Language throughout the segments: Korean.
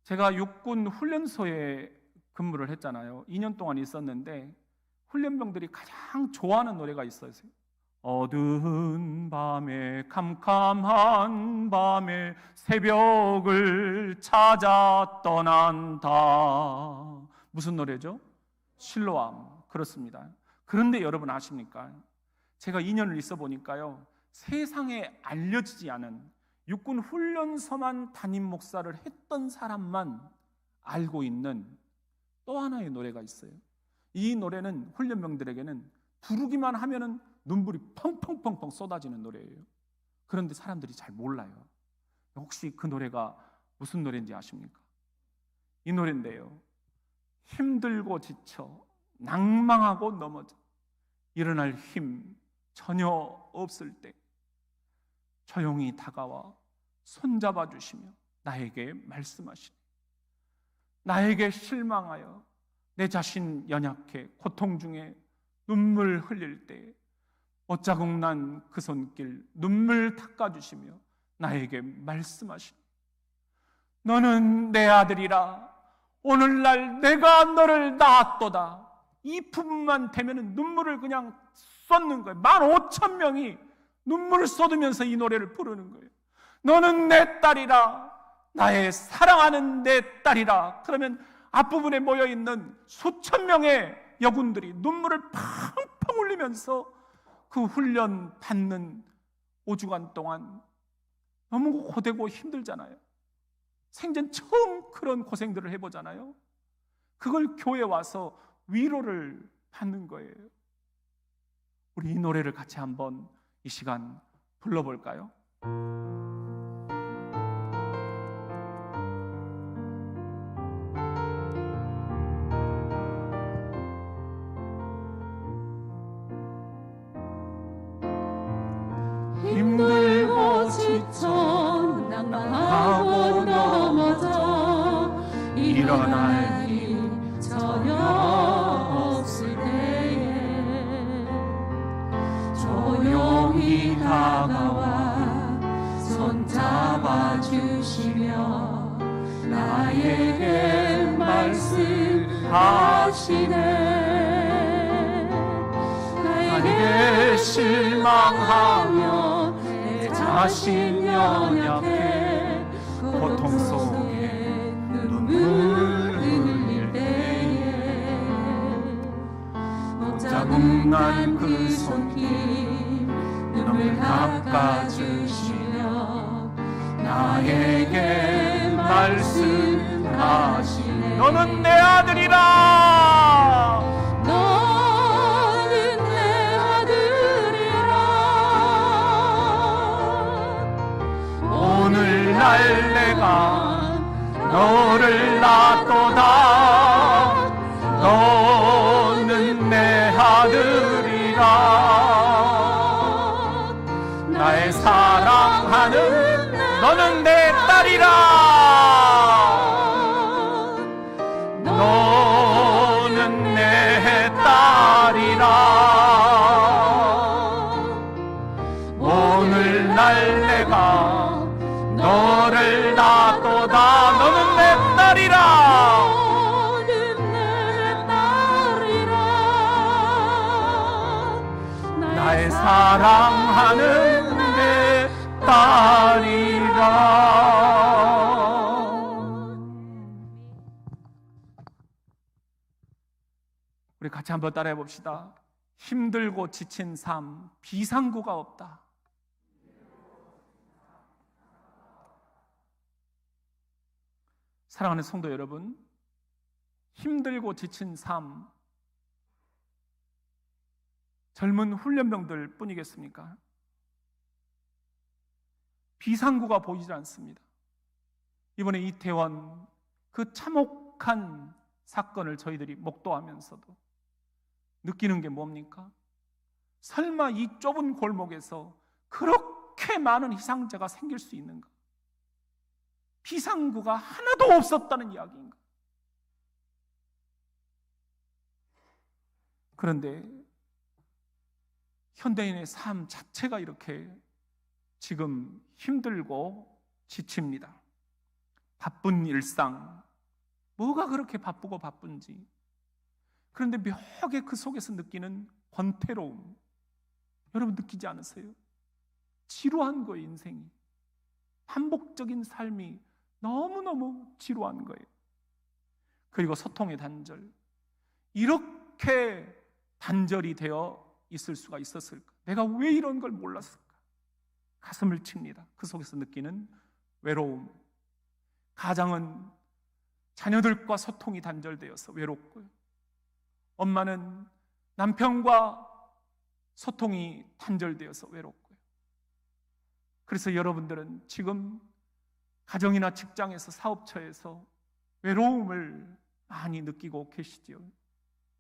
제가 육군 훈련소에 근무를 했잖아요. 2년 동안 있었는데 훈련병들이 가장 좋아하는 노래가 있어요. 어두운 밤에 캄캄한 밤에 새벽을 찾아 떠난다. 무슨 노래죠? 실로암. 그렇습니다. 그런데 여러분 아십니까? 제가 2년을 있어 보니까요, 세상에 알려지지 않은 육군 훈련소만 담임 목사를 했던 사람만 알고 있는 또 하나의 노래가 있어요. 이 노래는 훈련병들에게는 부르기만 하면은 눈물이 펑펑펑펑 쏟아지는 노래예요. 그런데 사람들이 잘 몰라요. 혹시 그 노래가 무슨 노래인지 아십니까? 이 노래인데요, 힘들고 지쳐 낭망하고 넘어져 일어날 힘 전혀 없을 때 조용히 다가와 손잡아 주시며 나에게 말씀하시니, 나에게 실망하여 내 자신 연약해 고통 중에 눈물 흘릴 때 어자국 난 그 손길 눈물 닦아주시며 나에게 말씀하시니, 너는 내 아들이라 오늘날 내가 너를 낳았도다. 이 부분만 되면 눈물을 그냥 쏟는 거예요. 15,000명이 눈물을 쏟으면서 이 노래를 부르는 거예요. 너는 내 딸이라, 나의 사랑하는 내 딸이라. 그러면 앞부분에 모여있는 수천 명의 여군들이 눈물을 펑펑 흘리면서 그 훈련 받는 5주간 동안 너무 고되고 힘들잖아요. 생전 처음 그런 고생들을 해보잖아요. 그걸 교회에 와서 위로를 받는 거예요. 우리 이 노래를 같이 한번 이 시간 불러볼까요? 힘들고 지쳐 낭망하고 넘어져 일어날 힘 전혀 없을 때에 조용히 다가와 손잡아 주시며 나에게 말씀하시네. 나에게 실망하며 내 자신 연약해 고통 속에 눈물 흘릴 때에 자국 난 그 손길 눈물 닦아주시며 나에게 말씀하시네. 너는 내 아들이라, 너는 내 아들이라 오늘날 내가 너를 낳았도다. 너는 내 아들이라, 나의 사랑하는 너는 내 딸이라. 너는 내 딸이라 오늘날 내가 너를 낳았도다. 너는 내 딸이라, 너는 내 딸이라 나의 사랑하는 내 딸이라. 우리 같이 한번 따라해 봅시다. 힘들고 지친 삶, 비상구가 없다. 사랑하는 성도 여러분, 힘들고 지친 삶, 젊은 훈련병들 뿐이겠습니까? 비상구가 보이지 않습니다. 이번에 이태원 그 참혹한 사건을 저희들이 목도하면서도 느끼는 게 뭡니까? 설마 이 좁은 골목에서 그렇게 많은 희생자가 생길 수 있는가? 비상구가 하나도 없었다는 이야기인가? 그런데 현대인의 삶 자체가 이렇게 지금 힘들고 지칩니다. 바쁜 일상, 뭐가 그렇게 바쁘고 바쁜지, 그런데 묘하게 그 속에서 느끼는 권태로움, 여러분 느끼지 않으세요? 지루한 거예요. 인생이 반복적인 삶이 너무너무 지루한 거예요. 그리고 소통의 단절, 이렇게 단절이 되어 있을 수가 있었을까? 내가 왜 이런 걸 몰랐을까? 가슴을 칩니다. 그 속에서 느끼는 외로움. 가장은 자녀들과 소통이 단절되어서 외롭고요. 엄마는 남편과 소통이 단절되어서 외롭고요. 그래서 여러분들은 지금 가정이나 직장에서, 사업처에서 외로움을 많이 느끼고 계시지요.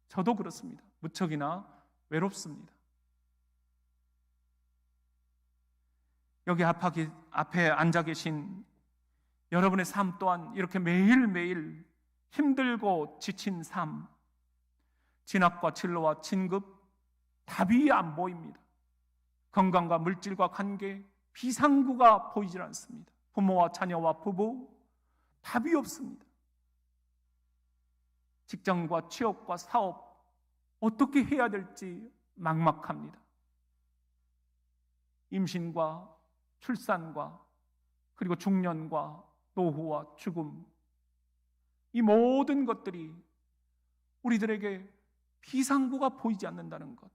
저도 그렇습니다. 무척이나 외롭습니다. 여기 앞에 앉아 계신 여러분의 삶 또한 이렇게 매일매일 힘들고 지친 삶, 진학과 진로와 진급, 답이 안 보입니다. 건강과 물질과 관계, 비상구가 보이질 않습니다. 부모와 자녀와 부부, 답이 없습니다. 직장과 취업과 사업, 어떻게 해야 될지 막막합니다. 임신과 출산과 그리고 중년과 노후와 죽음, 이 모든 것들이 우리들에게 비상구가 보이지 않는다는 것.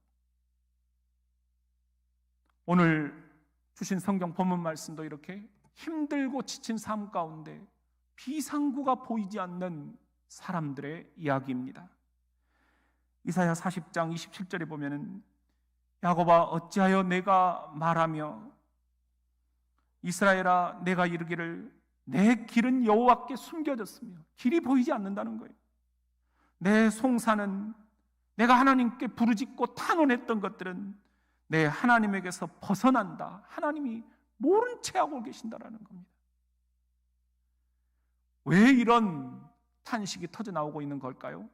오늘 주신 성경 본문 말씀도 이렇게 힘들고 지친 삶 가운데 비상구가 보이지 않는 사람들의 이야기입니다. 이사야 40장 27절에 보면은 야곱아 어찌하여 내가 말하며 이스라엘아 내가 이르기를 내 길은 여호와께 숨겨졌으며, 길이 보이지 않는다는 거예요. 내 송사는, 내가 하나님께 부르짖고 탄원했던 것들은 내 하나님에게서 벗어난다. 하나님이 모른 채 하고 계신다라는 겁니다. 왜 이런 탄식이 터져 나오고 있는 걸까요?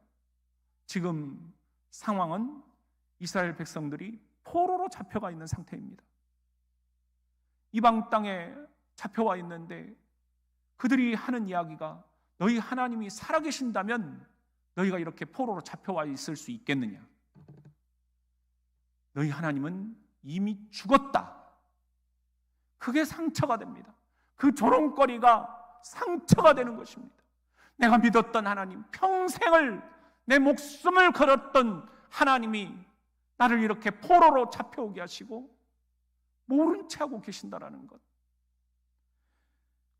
지금 상황은 이스라엘 백성들이 포로로 잡혀가 있는 상태입니다. 이방 땅에 잡혀와 있는데 그들이 하는 이야기가, 너희 하나님이 살아계신다면 너희가 이렇게 포로로 잡혀와 있을 수 있겠느냐? 너희 하나님은 이미 죽었다. 그게 상처가 됩니다. 그 조롱거리가 상처가 되는 것입니다. 내가 믿었던 하나님, 평생을 내 목숨을 걸었던 하나님이 나를 이렇게 포로로 잡혀오게 하시고 모른 채 하고 계신다라는 것.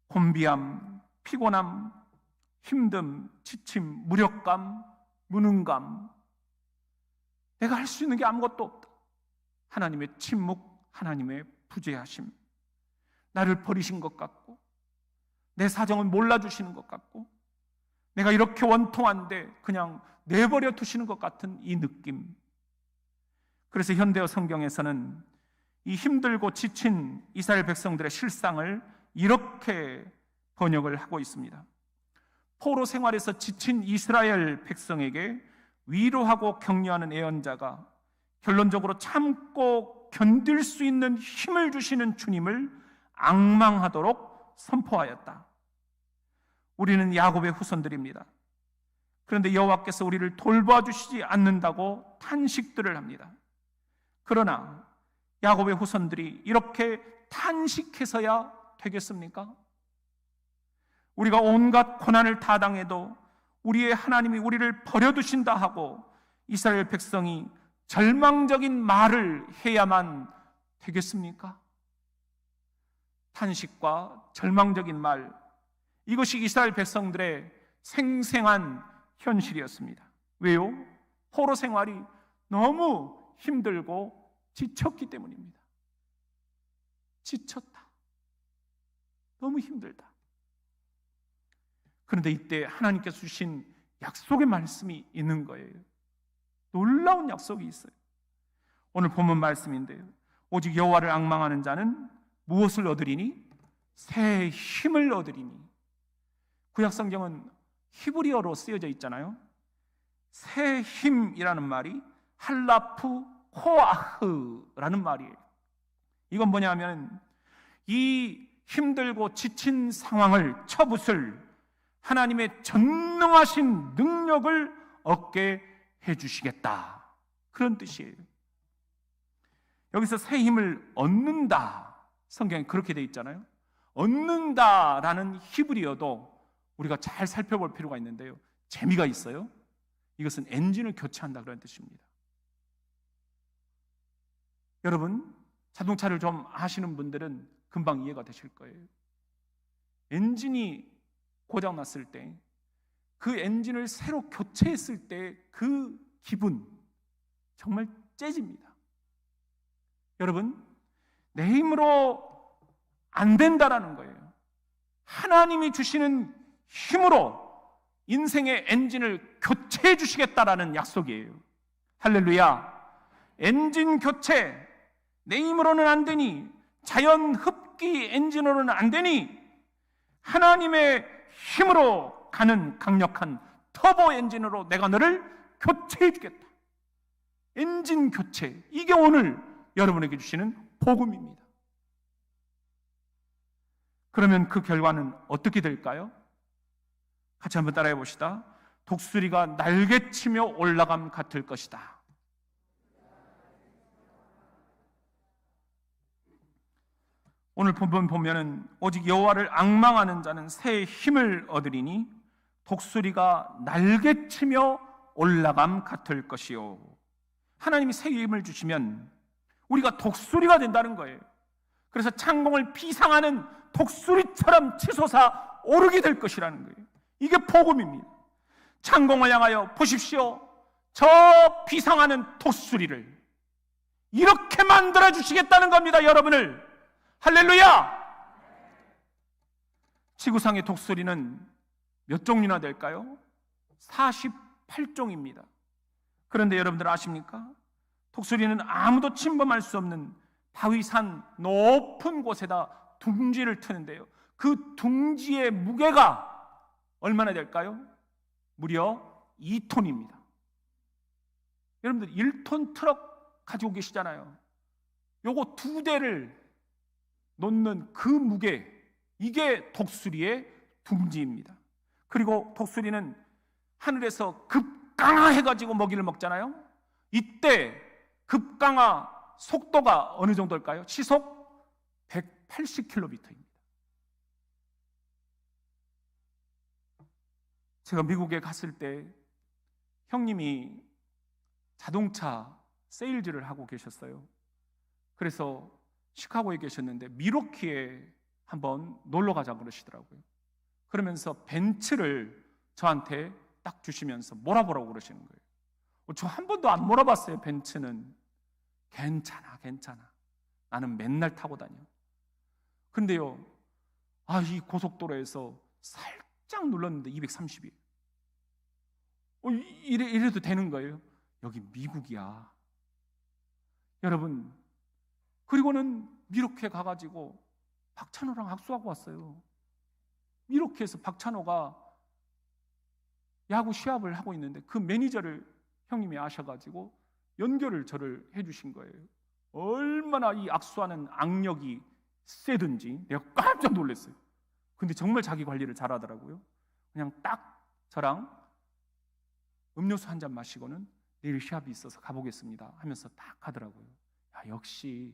곤비함, 피곤함, 힘듦, 지침, 무력감, 무능감, 내가 할 수 있는 게 아무것도 없다. 하나님의 침묵, 하나님의 부재하심, 나를 버리신 것 같고 내 사정을 몰라주시는 것 같고 내가 이렇게 원통한데 그냥 내버려 두시는 것 같은 이 느낌. 그래서 현대어 성경에서는 이 힘들고 지친 이스라엘 백성들의 실상을 이렇게 번역을 하고 있습니다. 포로 생활에서 지친 이스라엘 백성에게 위로하고 격려하는 예언자가 결론적으로 참고 견딜 수 있는 힘을 주시는 주님을 앙망하도록 선포하였다. 우리는 야곱의 후손들입니다. 그런데 여호와께서 우리를 돌봐주시지 않는다고 탄식들을 합니다. 그러나 야곱의 후손들이 이렇게 탄식해서야 되겠습니까? 우리가 온갖 고난을 다 당해도 우리의 하나님이 우리를 버려두신다 하고 이스라엘 백성이 절망적인 말을 해야만 되겠습니까? 탄식과 절망적인 말, 이것이 이스라엘 백성들의 생생한 현실이었습니다. 왜요? 포로 생활이 너무 힘들고 지쳤기 때문입니다. 지쳤다. 너무 힘들다. 그런데 이때 하나님께서 주신 약속의 말씀이 있는 거예요. 놀라운 약속이 있어요. 오늘 본문 말씀인데요. 오직 여호와를 앙망하는 자는 무엇을 얻으리니? 새 힘을 얻으리니. 구약 성경은 히브리어로 쓰여져 있잖아요. 새 힘이라는 말이 할라프 코아흐라는 말이에요. 이건 뭐냐면 이 힘들고 지친 상황을 쳐붓을 하나님의 전능하신 능력을 얻게 해주시겠다, 그런 뜻이에요. 여기서 새 힘을 얻는다, 성경에 그렇게 돼 있잖아요. 얻는다라는 히브리어도 우리가 잘 살펴볼 필요가 있는데요, 재미가 있어요. 이것은 엔진을 교체한다 그런 뜻입니다. 여러분, 자동차를 좀 아시는 분들은 금방 이해가 되실 거예요. 엔진이 고장났을 때, 그 엔진을 새로 교체했을 때 그 기분 정말 째집니다. 여러분, 내 힘으로 안 된다라는 거예요. 하나님이 주시는 힘으로 인생의 엔진을 교체해 주시겠다라는 약속이에요. 할렐루야. 엔진 교체, 내 힘으로는 안 되니, 자연 흡기 엔진으로는 안 되니, 하나님의 힘으로 가는 강력한 터보 엔진으로 내가 너를 교체해 주겠다. 엔진 교체, 이게 오늘 여러분에게 주시는 복음입니다. 그러면 그 결과는 어떻게 될까요? 같이 한번 따라해 봅시다. 독수리가 날개치며 올라감 같을 것이다. 오늘 본문 보면은 오직 여호와를 앙망하는 자는 새 힘을 얻으리니 독수리가 날개치며 올라감 같을 것이요. 하나님이 새 힘을 주시면 우리가 독수리가 된다는 거예요. 그래서 창공을 비상하는 독수리처럼 치솟아 오르게 될 것이라는 거예요. 이게 복음입니다. 창공을 향하여 보십시오. 저 비상하는 독수리를 이렇게 만들어 주시겠다는 겁니다, 여러분을. 할렐루야! 지구상의 독수리는 몇 종류나 될까요? 48종입니다. 그런데 여러분들 아십니까? 독수리는 아무도 침범할 수 없는 바위산 높은 곳에다 둥지를 트는데요, 그 둥지의 무게가 얼마나 될까요? 무려 2톤입니다. 여러분들 1톤 트럭 가지고 계시잖아요. 요거 2대를 놓는 그 무게, 이게 독수리의 둥지입니다. 그리고 독수리는 하늘에서 급강하해가지고 먹이를 먹잖아요. 이때 급강하 속도가 어느 정도일까요? 시속 180km입니다. 제가 미국에 갔을 때 형님이 자동차 세일즈를 하고 계셨어요. 그래서 시카고에 계셨는데 밀워키에 한번 놀러 가자 그러시더라고요. 그러면서 벤츠를 저한테 딱 주시면서 몰아보라고 그러시는 거예요. 저 한 번도 안 몰아봤어요. 벤츠는 괜찮아, 나는 맨날 타고 다녀. 근데요, 이 고속도로에서 살짝 눌렀는데 230이에요. 이래도 되는 거예요? 여기 미국이야. 여러분, 그리고는 미로케 가가지고 박찬호랑 악수하고 왔어요. 미로케에서 박찬호가 야구 시합을 하고 있는데 그 매니저를 형님이 아셔가지고 연결을 저를 해주신 거예요. 얼마나 이 악수하는 악력이 세든지 내가 깜짝 놀랐어요. 근데 정말 자기 관리를 잘하더라고요. 그냥 딱 저랑 음료수 한 잔 마시고는 내일 시합이 있어서 가보겠습니다 하면서 딱 하더라고요. 역시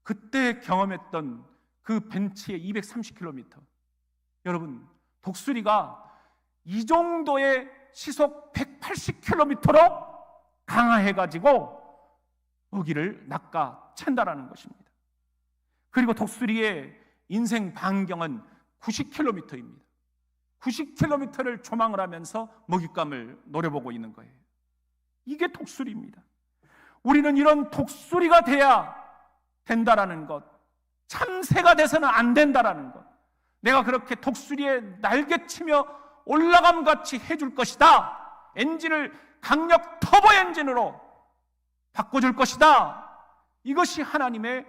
그때 경험했던 그 벤츠의 230km, 여러분, 독수리가 이 정도의 시속 180km로 강화해가지고 먹이를 낚아챈다라는 것입니다. 그리고 독수리의 인생 반경은 90km입니다. 90km를 조망을 하면서 먹잇감을 노려보고 있는 거예요. 이게 독수리입니다. 우리는 이런 독수리가 돼야 된다라는 것, 참새가 돼서는 안 된다라는 것, 내가 그렇게 독수리에 날개치며 올라감같이 해줄 것이다, 엔진을 강력 터보 엔진으로 바꿔줄 것이다, 이것이 하나님의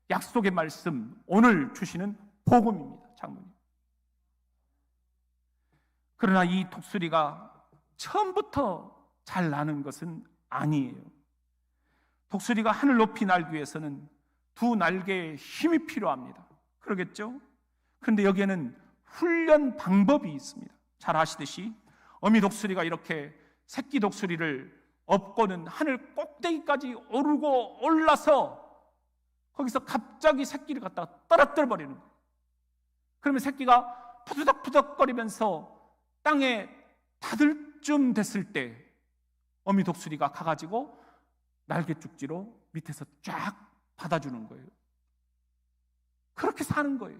약속의 말씀, 오늘 주시는 복음입니다. 장모님. 그러나 이 독수리가 처음부터 잘 나는 것은 아니에요. 독수리가 하늘 높이 날기 위해서는 두 날개에 힘이 필요합니다. 그러겠죠? 그런데 여기에는 훈련 방법이 있습니다. 잘 아시듯이 어미 독수리가 이렇게 새끼 독수리를 업고는 하늘 꼭대기까지 오르고 올라서 거기서 갑자기 새끼를 갖다가 떨어뜨려 버리는 거예요. 그러면 새끼가 푸드덕푸덕거리면서 땅에 닿을 쯤 됐을 때 어미 독수리가 가가지고 날개죽지로 밑에서 쫙 받아주는 거예요. 그렇게 사는 거예요.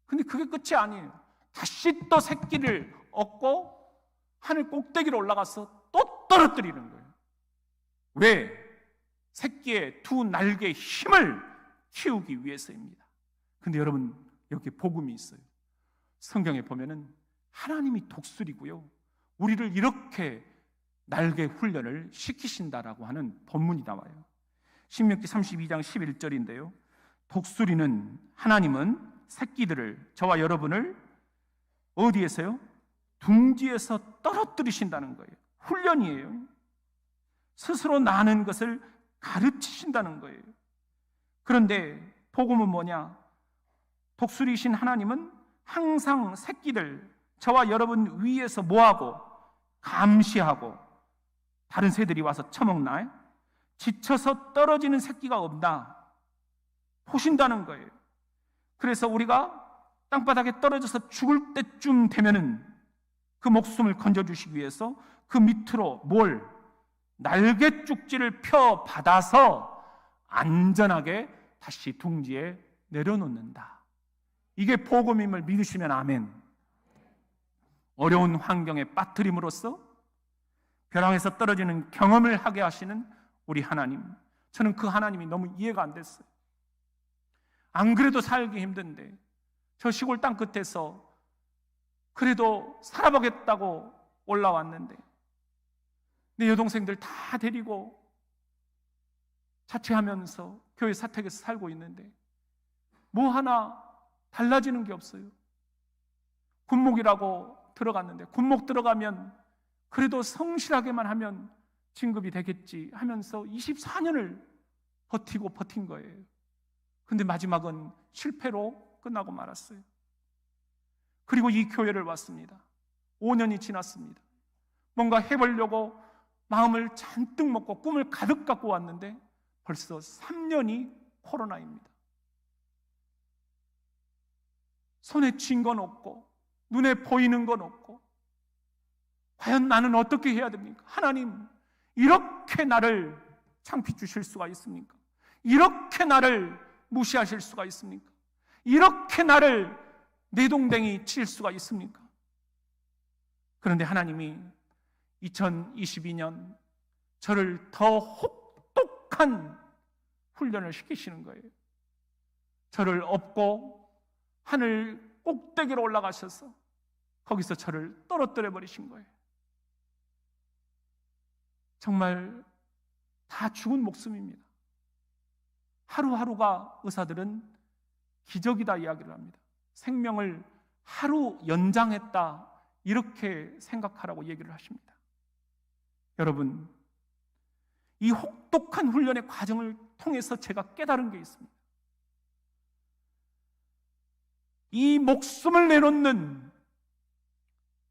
근데 그게 끝이 아니에요. 다시 또 새끼를 얻고 하늘 꼭대기로 올라가서 또 떨어뜨리는 거예요. 왜? 새끼의 두 날개의 힘을 키우기 위해서입니다. 근데 여러분, 여기 복음이 있어요. 성경에 보면은 하나님이 독수리고요, 우리를 이렇게 날개 훈련을 시키신다라고 하는 본문이 나와요. 신명기 32장 11절인데요. 독수리는, 하나님은 새끼들을, 저와 여러분을 어디에서요? 둥지에서 떨어뜨리신다는 거예요. 훈련이에요. 스스로 나는 것을 가르치신다는 거예요. 그런데 복음은 뭐냐? 독수리이신 하나님은 항상 새끼들, 저와 여러분 위에서 뭐하고? 감시하고, 다른 새들이 와서 처먹나요? 지쳐서 떨어지는 새끼가 없나? 보신다는 거예요. 그래서 우리가 땅바닥에 떨어져서 죽을 때쯤 되면은 그 목숨을 건져주시기 위해서 그 밑으로 뭘? 날개죽지를 펴 받아서 안전하게 다시 둥지에 내려놓는다. 이게 복음임을 믿으시면 아멘. 어려운 환경에 빠뜨림으로써 벼랑에서 떨어지는 경험을 하게 하시는 우리 하나님, 저는 그 하나님이 너무 이해가 안 됐어요. 안 그래도 살기 힘든데 저 시골 땅 끝에서 그래도 살아보겠다고 올라왔는데 내 여동생들 다 데리고 자취하면서 교회 사택에서 살고 있는데 뭐 하나 달라지는 게 없어요. 군목이라고 들어갔는데 군목 들어가면 그래도 성실하게만 하면 진급이 되겠지 하면서 24년을 버틴 거예요. 근데 마지막은 실패로 끝나고 말았어요. 그리고 이 교회를 왔습니다. 5년이 지났습니다. 뭔가 해보려고 마음을 잔뜩 먹고 꿈을 가득 갖고 왔는데 벌써 3년이 코로나입니다. 손에 쥔 건 없고 눈에 보이는 건 없고 과연 나는 어떻게 해야 됩니까? 하나님, 이렇게 나를 창피 주실 수가 있습니까? 이렇게 나를 무시하실 수가 있습니까? 이렇게 나를 내동댕이 칠 수가 있습니까? 그런데 하나님이 2022년 저를 더 혹독한 훈련을 시키시는 거예요. 저를 업고 하늘 꼭대기로 올라가셔서 거기서 저를 떨어뜨려 버리신 거예요. 정말 다 죽은 목숨입니다. 하루하루가 의사들은 기적이다 이야기를 합니다. 생명을 하루 연장했다 이렇게 생각하라고 얘기를 하십니다. 여러분, 이 혹독한 훈련의 과정을 통해서 제가 깨달은 게 있습니다. 이 목숨을 내놓는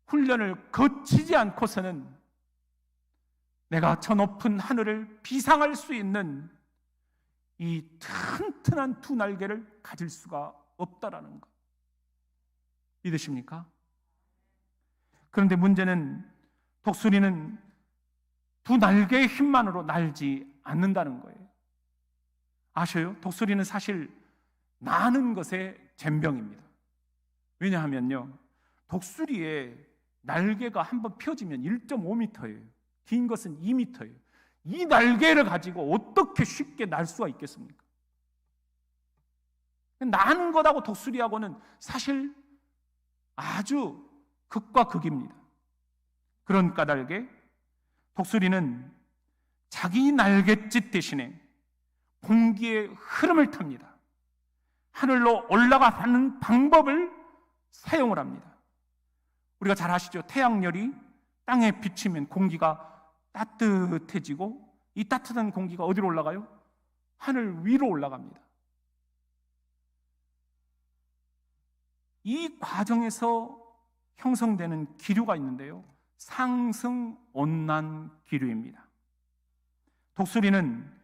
훈련을 거치지 않고서는 내가 저 높은 하늘을 비상할 수 있는 이 튼튼한 두 날개를 가질 수가 없다라는 것. 믿으십니까? 그런데 문제는 독수리는 두 날개의 힘만으로 날지 않는다는 거예요. 아셔요? 독수리는 사실 나는 것의 젬병입니다. 왜냐하면요, 독수리의 날개가 한번 펴지면 1.5m예요. 긴 것은 2m예요. 이 날개를 가지고 어떻게 쉽게 날 수가 있겠습니까? 나는 것하고 독수리하고는 사실 아주 극과 극입니다. 그런 까닭에 독수리는 자기 날갯짓 대신에 공기의 흐름을 탑니다. 하늘로 올라가는 방법을 사용을 합니다. 우리가 잘 아시죠? 태양열이 땅에 비치면 공기가 따뜻해지고 이 따뜻한 공기가 어디로 올라가요? 하늘 위로 올라갑니다. 이 과정에서 형성되는 기류가 있는데요, 상승 온난 기류입니다. 독수리는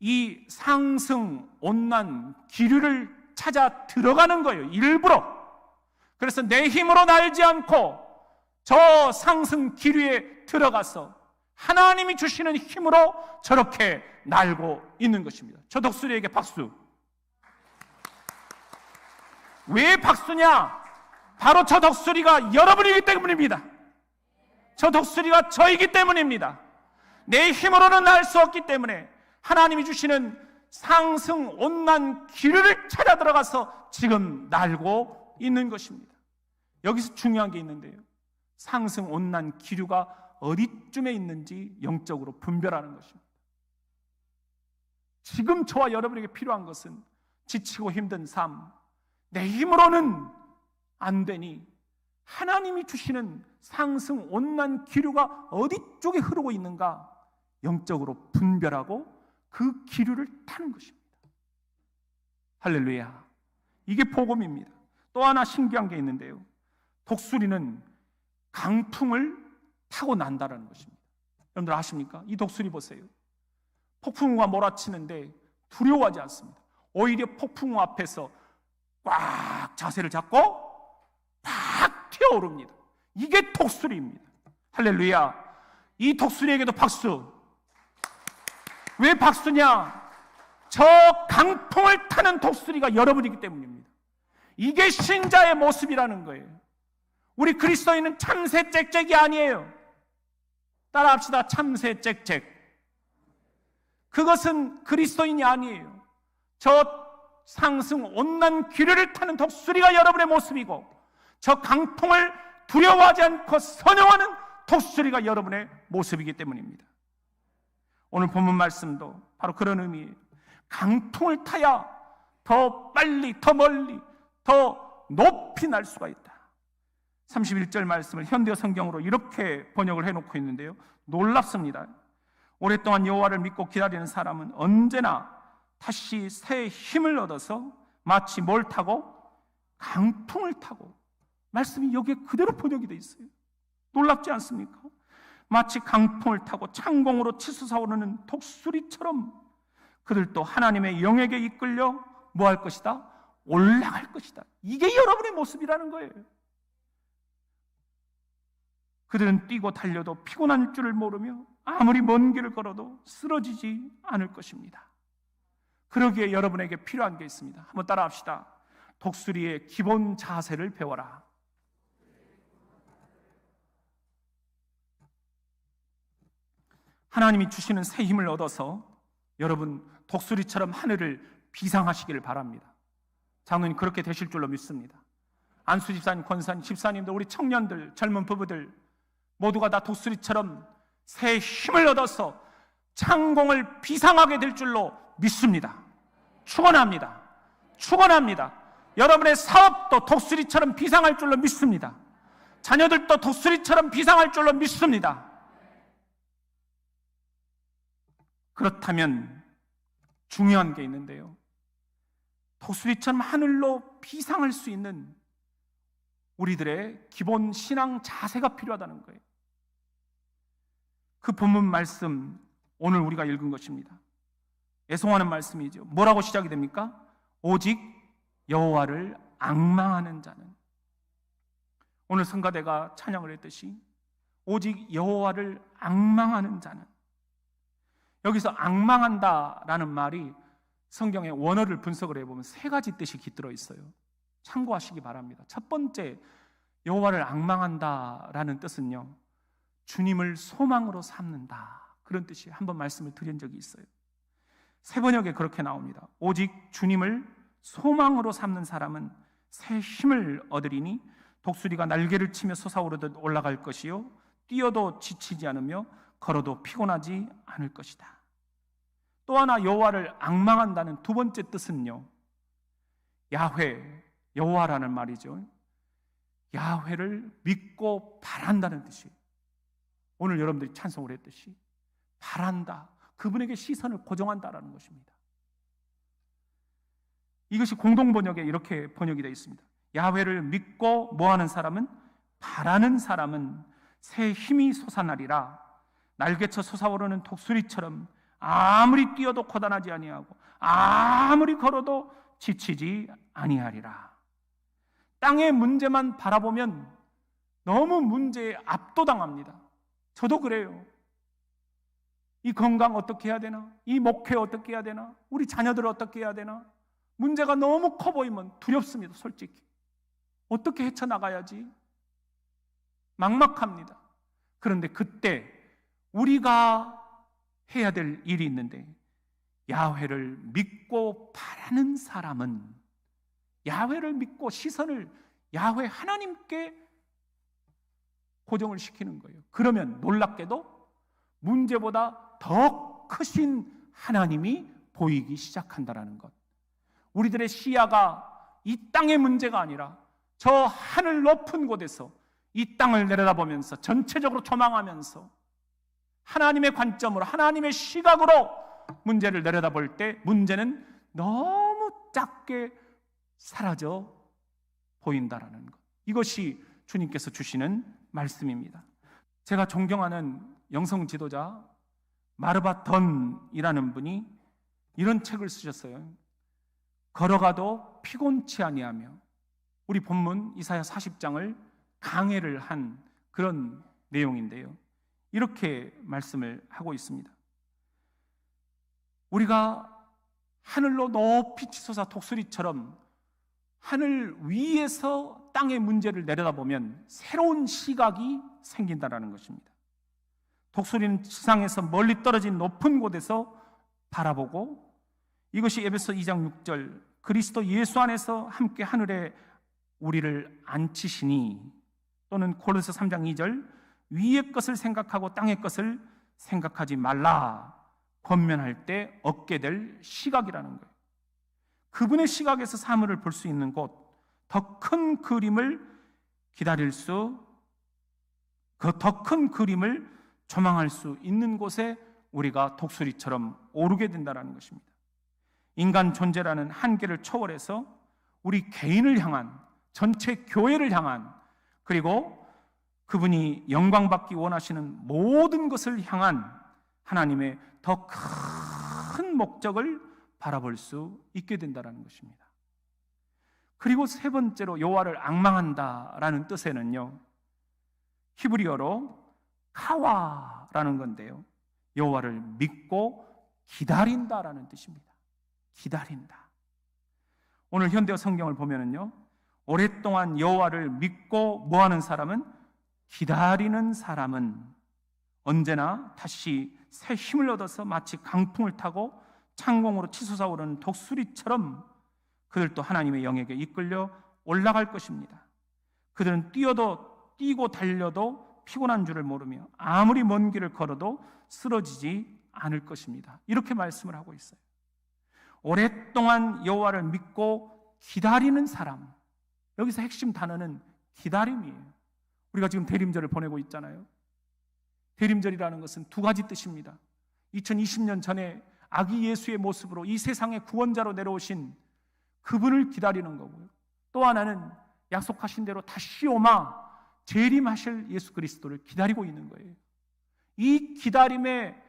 이 상승 온난 기류를 찾아 들어가는 거예요, 일부러. 그래서 내 힘으로 날지 않고 저 상승 기류에 들어가서 하나님이 주시는 힘으로 저렇게 날고 있는 것입니다. 저 독수리에게 박수. 왜 박수냐? 바로 저 독수리가 여러분이기 때문입니다. 저 독수리가 저이기 때문입니다. 내 힘으로는 날 수 없기 때문에 하나님이 주시는 상승 온난 기류를 찾아 들어가서 지금 날고 있는 것입니다. 여기서 중요한 게 있는데요, 상승 온난 기류가 어디쯤에 있는지 영적으로 분별하는 것입니다. 지금 저와 여러분에게 필요한 것은 지치고 힘든 삶, 내 힘으로는 안 되니 하나님이 주시는 상승 온난 기류가 어디 쪽에 흐르고 있는가 영적으로 분별하고 그 기류를 타는 것입니다. 할렐루야. 이게 복음입니다. 또 하나 신기한 게 있는데요, 독수리는 강풍을 타고 난다는 것입니다. 여러분들 아십니까? 이 독수리 보세요. 폭풍우가 몰아치는데 두려워하지 않습니다. 오히려 폭풍우 앞에서 꽉 자세를 잡고 팍 튀어오릅니다. 이게 독수리입니다. 할렐루야. 이 독수리에게도 박수. 왜 박수냐? 저 강풍을 타는 독수리가 여러분이기 때문입니다. 이게 신자의 모습이라는 거예요. 우리 그리스도인은 참새 짹짹이 아니에요. 따라합시다. 참새 짹짹. 그것은 그리스도인이 아니에요. 저 상승 온난 기류를 타는 독수리가 여러분의 모습이고, 저 강풍을 두려워하지 않고 선영하는 독수리가 여러분의 모습이기 때문입니다. 오늘 본문 말씀도 바로 그런 의미예요. 강풍을 타야 더 빨리, 더 멀리, 더 높이 날 수가 있다. 31절 말씀을 현대어 성경으로 이렇게 번역을 해놓고 있는데요, 놀랍습니다. 오랫동안 여호와를 믿고 기다리는 사람은 언제나 다시 새 힘을 얻어서 마치 뭘 타고? 강풍을 타고. 말씀이 여기에 그대로 번역이 되어 있어요. 놀랍지 않습니까? 마치 강풍을 타고 창공으로 치솟아오르는 독수리처럼 그들도 하나님의 영에게 이끌려 뭐 할 것이다? 올라갈 것이다. 이게 여러분의 모습이라는 거예요. 그들은 뛰고 달려도 피곤할 줄을 모르며 아무리 먼 길을 걸어도 쓰러지지 않을 것입니다. 그러기에 여러분에게 필요한 게 있습니다. 한번 따라합시다. 독수리의 기본 자세를 배워라. 하나님이 주시는 새 힘을 얻어서 여러분 독수리처럼 하늘을 비상하시기를 바랍니다. 장로님 그렇게 되실 줄로 믿습니다. 안수 집사님, 권사님, 집사님들, 우리 청년들, 젊은 부부들 모두가 다 독수리처럼 새 힘을 얻어서 창공을 비상하게 될 줄로 믿습니다. 축원합니다. 축원합니다. 여러분의 사업도 독수리처럼 비상할 줄로 믿습니다. 자녀들도 독수리처럼 비상할 줄로 믿습니다. 그렇다면 중요한 게 있는데요, 독수리처럼 하늘로 비상할 수 있는 우리들의 기본 신앙 자세가 필요하다는 거예요. 그 본문 말씀 오늘 우리가 읽은 것입니다. 애송하는 말씀이죠. 뭐라고 시작이 됩니까? 오직 여호와를 앙망하는 자는. 오늘 성가대가 찬양을 했듯이 오직 여호와를 앙망하는 자는. 여기서 앙망한다라는 말이 성경의 원어를 분석을 해보면 세 가지 뜻이 깃들어 있어요. 참고하시기 바랍니다. 첫 번째, 여호와를 앙망한다라는 뜻은요, 주님을 소망으로 삼는다, 그런 뜻이 한번 말씀을 드린 적이 있어요. 새 번역에 그렇게 나옵니다. 오직 주님을 소망으로 삼는 사람은 새 힘을 얻으리니 독수리가 날개를 치며 솟아오르듯 올라갈 것이요 뛰어도 지치지 않으며 걸어도 피곤하지 않을 것이다. 또 하나 여호와를 앙망한다는 두 번째 뜻은요, 야훼, 여호와라는 말이죠. 야훼를 믿고 바란다는 뜻이에요. 오늘 여러분들이 찬송을 했듯이 바란다, 그분에게 시선을 고정한다라는 것입니다. 이것이 공동 번역에 이렇게 번역이 되어 있습니다. 야훼를 믿고 뭐하는 사람은, 바라는 사람은 새 힘이 솟아나리라. 날개쳐 솟아오르는 독수리처럼 아무리 뛰어도 고단하지 아니하고 아무리 걸어도 지치지 아니하리라. 땅의 문제만 바라보면 너무 문제에 압도당합니다. 저도 그래요. 이 건강 어떻게 해야 되나? 이 목회 어떻게 해야 되나? 우리 자녀들 어떻게 해야 되나? 문제가 너무 커 보이면 두렵습니다. 솔직히 어떻게 헤쳐나가야지? 막막합니다. 그런데 그때 우리가 해야 될 일이 있는데, 야훼를 믿고 바라는 사람은, 야훼를 믿고 시선을 야훼 하나님께 고정을 시키는 거예요. 그러면 놀랍게도 문제보다 더 크신 하나님이 보이기 시작한다라는 것. 우리들의 시야가 이 땅의 문제가 아니라 저 하늘 높은 곳에서 이 땅을 내려다보면서 전체적으로 조망하면서 하나님의 관점으로, 하나님의 시각으로 문제를 내려다볼 때 문제는 너무 작게 사라져 보인다라는 것. 이것이 주님께서 주시는 말씀입니다. 제가 존경하는 영성 지도자 마르바 던이라는 분이 이런 책을 쓰셨어요. 걸어가도 피곤치 아니하며. 우리 본문 이사야 40장을 강해를 한 그런 내용인데요. 이렇게 말씀을 하고 있습니다. 우리가 하늘로 높이 치솟아 독수리처럼 하늘 위에서 땅의 문제를 내려다보면 새로운 시각이 생긴다는 것입니다. 독수리는 지상에서 멀리 떨어진 높은 곳에서 바라보고, 이것이 에베소 2장 6절 그리스도 예수 안에서 함께 하늘에 우리를 앉히시니, 또는 고린도서 3장 2절 위의 것을 생각하고 땅의 것을 생각하지 말라 권면할 때 얻게 될 시각이라는 거예요. 그분의 시각에서 사물을 볼 수 있는 곳, 더 큰 그림을 기다릴 수, 그 더 큰 그림을 조망할 수 있는 곳에 우리가 독수리처럼 오르게 된다는 것입니다. 인간 존재라는 한계를 초월해서 우리 개인을 향한, 전체 교회를 향한, 그리고 그분이 영광받기 원하시는 모든 것을 향한 하나님의 더 큰 목적을 바라볼 수 있게 된다는 것입니다. 그리고 세 번째로 여호와를 앙망한다라는 뜻에는요, 히브리어로 카와라는 건데요, 여호와를 믿고 기다린다라는 뜻입니다. 기다린다. 오늘 현대어 성경을 보면은요, 오랫동안 여호와를 믿고 뭐하는 사람은, 기다리는 사람은 언제나 다시 새 힘을 얻어서 마치 강풍을 타고 창공으로 치솟아오르는 독수리처럼 그들도 하나님의 영에게 이끌려 올라갈 것입니다. 그들은 뛰고 달려도 피곤한 줄을 모르며 아무리 먼 길을 걸어도 쓰러지지 않을 것입니다. 이렇게 말씀을 하고 있어요. 오랫동안 여호와를 믿고 기다리는 사람, 여기서 핵심 단어는 기다림이에요. 우리가 지금 대림절을 보내고 있잖아요. 대림절이라는 것은 두 가지 뜻입니다. 2020년 전에 아기 예수의 모습으로 이 세상의 구원자로 내려오신 그분을 기다리는 거고요. 또 하나는 약속하신 대로 다시 오마 재림하실 예수 그리스도를 기다리고 있는 거예요. 이 기다림의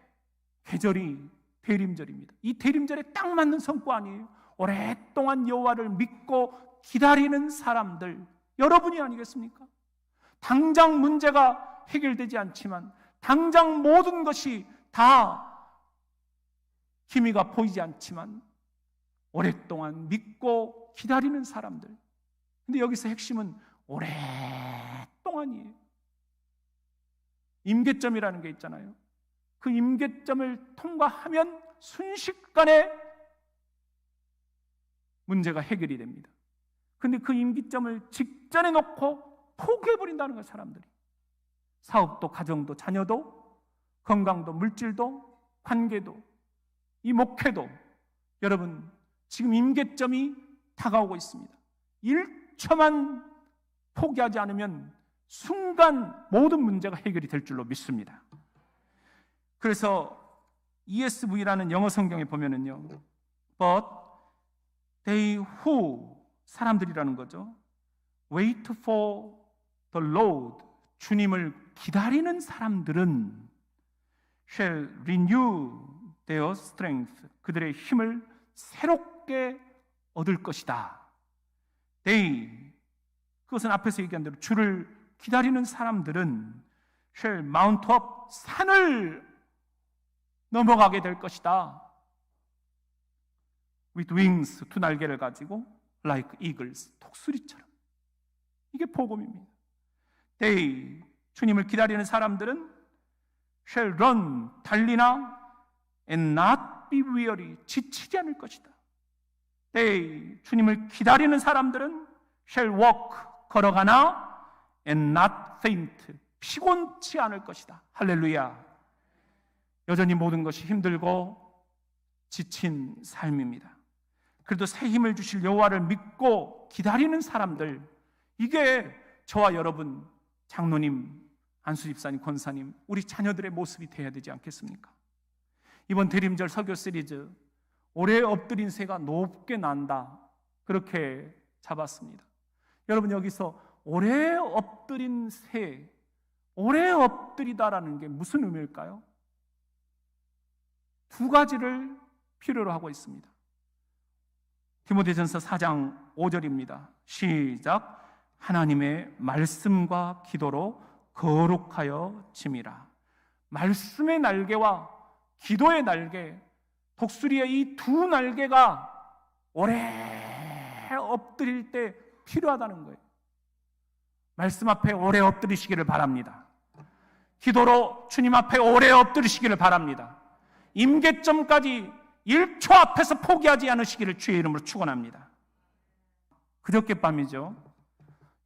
계절이 대림절입니다. 이 대림절에 딱 맞는 성과 아니에요? 오랫동안 여호와를 믿고 기다리는 사람들, 여러분이 아니겠습니까? 당장 문제가 해결되지 않지만, 당장 모든 것이 다 기미가 보이지 않지만 오랫동안 믿고 기다리는 사람들. 근데 여기서 핵심은 오랫동안이에요. 임계점이라는 게 있잖아요. 그 임계점을 통과하면 순식간에 문제가 해결이 됩니다. 근데 그 임기점을 직전에 놓고 포기해버린다는 거예요, 사람들이. 사업도, 가정도, 자녀도, 건강도, 물질도, 관계도, 이 목회도. 여러분, 지금 임계점이 다가오고 있습니다. 1초만 포기하지 않으면 순간 모든 문제가 해결이 될 줄로 믿습니다. 그래서 ESV라는 영어 성경에 보면은요, but they who, 사람들이라는 거죠. wait for the Lord, 주님을 기다리는 사람들은 shall renew their strength, 그들의 힘을 새롭게 얻을 것이다. They, 그것은 앞에서 얘기한 대로 주를 기다리는 사람들은 shall mount up, 산을 넘어가게 될 것이다. with wings, 두 날개를 가지고 like eagles, 독수리처럼. 이게 복음입니다. They, 주님을 기다리는 사람들은 shall run, 달리나 and not be weary, 지치지 않을 것이다. They, 주님을 기다리는 사람들은 shall walk, 걸어가나 and not faint, 피곤치 않을 것이다. 할렐루야. 여전히 모든 것이 힘들고 지친 삶입니다. 그래도 새 힘을 주실 여호와를 믿고 기다리는 사람들, 이게 저와 여러분, 장로님, 안수 집사님, 권사님, 우리 자녀들의 모습이 되어야 되지 않겠습니까? 이번 대림절 설교 시리즈 오래 엎드린 새가 높게 난다, 그렇게 잡았습니다. 여러분, 여기서 오래 엎드린 새, 오래 엎드리다라는 게 무슨 의미일까요? 두 가지를 필요로 하고 있습니다. 디모데전서 4장 5절입니다. 시작. 하나님의 말씀과 기도로 거룩하여 짐이라. 말씀의 날개와 기도의 날개, 독수리의 이 두 날개가 오래 엎드릴 때 필요하다는 거예요. 말씀 앞에 오래 엎드리시기를 바랍니다. 기도로 주님 앞에 오래 엎드리시기를 바랍니다. 임계점까지 1초 앞에서 포기하지 않으시기를 주의 이름으로 축원합니다. 그저께 밤이죠.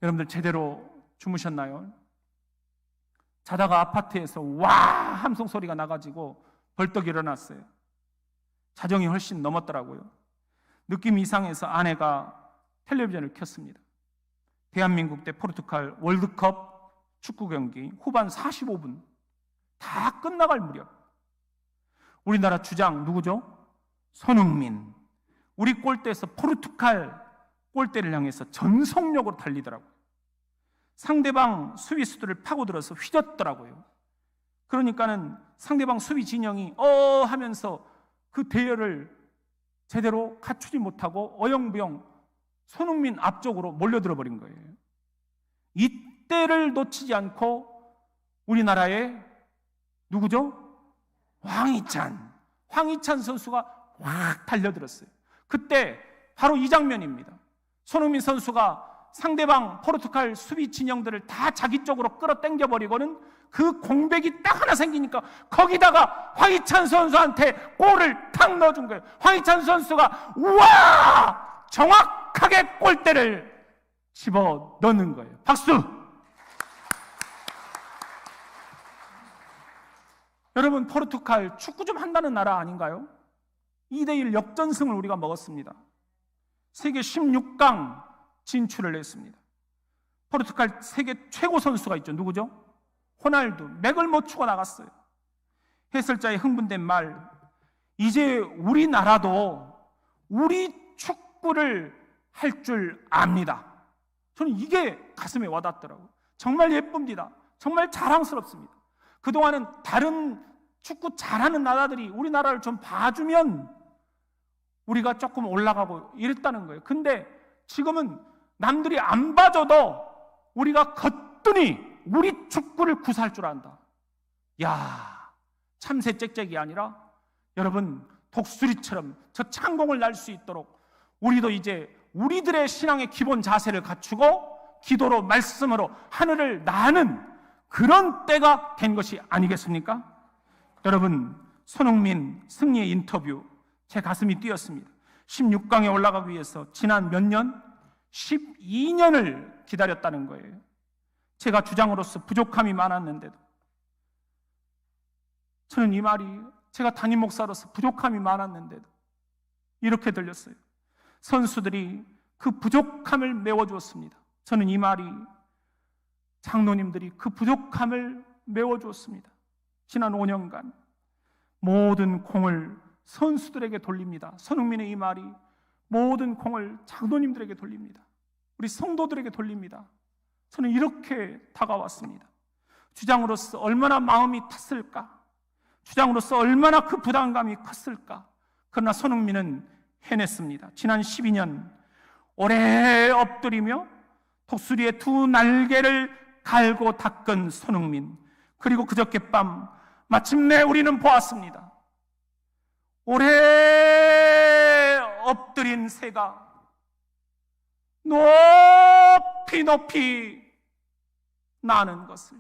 여러분들 제대로 주무셨나요? 자다가 아파트에서 와 함성 소리가 나가지고 벌떡 일어났어요. 자정이 훨씬 넘었더라고요. 느낌이 이상해서 아내가 텔레비전을 켰습니다. 대한민국 대 포르투갈 월드컵 축구 경기 후반 45분 다 끝나갈 무렵, 우리나라 주장 누구죠? 손흥민. 우리 골대에서 포르투갈 골대를 향해서 전속력으로 달리더라고요. 상대방 수비수들을 파고들어서 휘젓더라고요. 그러니까는 상대방 수비 진영이 하면서 그 대열을 제대로 갖추지 못하고 어영부영 손흥민 앞쪽으로 몰려들어 버린 거예요. 이때를 놓치지 않고 우리나라의 누구죠? 황희찬 선수가 확 달려들었어요. 그때 바로 이 장면입니다. 손흥민 선수가 상대방 포르투갈 수비 진영들을 다 자기 쪽으로 끌어당겨 버리고는 그 공백이 딱 하나 생기니까 거기다가 황희찬 선수한테 골을 탁 넣어준 거예요. 황희찬 선수가 우와! 정확하게 골대를 집어 넣는 거예요. 박수! 여러분, 포르투갈 축구 좀 한다는 나라 아닌가요? 2대1 역전승을 우리가 먹었습니다. 세계 16강 진출을 했습니다. 포르투갈 세계 최고 선수가 있죠. 누구죠? 호날두. 맥을 못 추고 나갔어요. 해설자의 흥분된 말, 이제 우리나라도 우리 축구를 할 줄 압니다. 저는 이게 가슴에 와닿더라고요. 정말 예쁩니다. 정말 자랑스럽습니다. 그동안은 다른 축구 잘하는 나라들이 우리나라를 좀 봐주면 우리가 조금 올라가고 이랬다는 거예요. 근데 지금은 남들이 안 봐줘도 우리가 거뜬히 우리 축구를 구사할 줄 안다. 야, 참새 짹짹이 아니라 여러분 독수리처럼 저 창공을 날 수 있도록 우리도 이제 우리들의 신앙의 기본 자세를 갖추고 기도로 말씀으로 하늘을 나는 그런 때가 된 것이 아니겠습니까? 여러분, 손흥민 승리의 인터뷰, 제 가슴이 뛰었습니다. 16강에 올라가기 위해서 지난 몇 년? 12년을 기다렸다는 거예요. 제가 주장으로서 부족함이 많았는데도, 저는 이 말이 제가 담임 목사로서 부족함이 많았는데도 이렇게 들렸어요. 선수들이 그 부족함을 메워주었습니다. 저는 이 말이 장로님들이 그 부족함을 메워주었습니다. 지난 5년간 모든 공을 선수들에게 돌립니다. 손흥민의 이 말이 모든 공을 장로님들에게 돌립니다. 우리 성도들에게 돌립니다. 저는 이렇게 다가왔습니다. 주장으로서 얼마나 마음이 탔을까? 주장으로서 얼마나 그 부담감이 컸을까? 그러나 손흥민은 해냈습니다. 지난 12년 오래 엎드리며 독수리의 두 날개를 갈고 닦은 손흥민, 그리고 그저께 밤 마침내 우리는 보았습니다. 오래 엎드린 새가 높이 높이 나는 것을.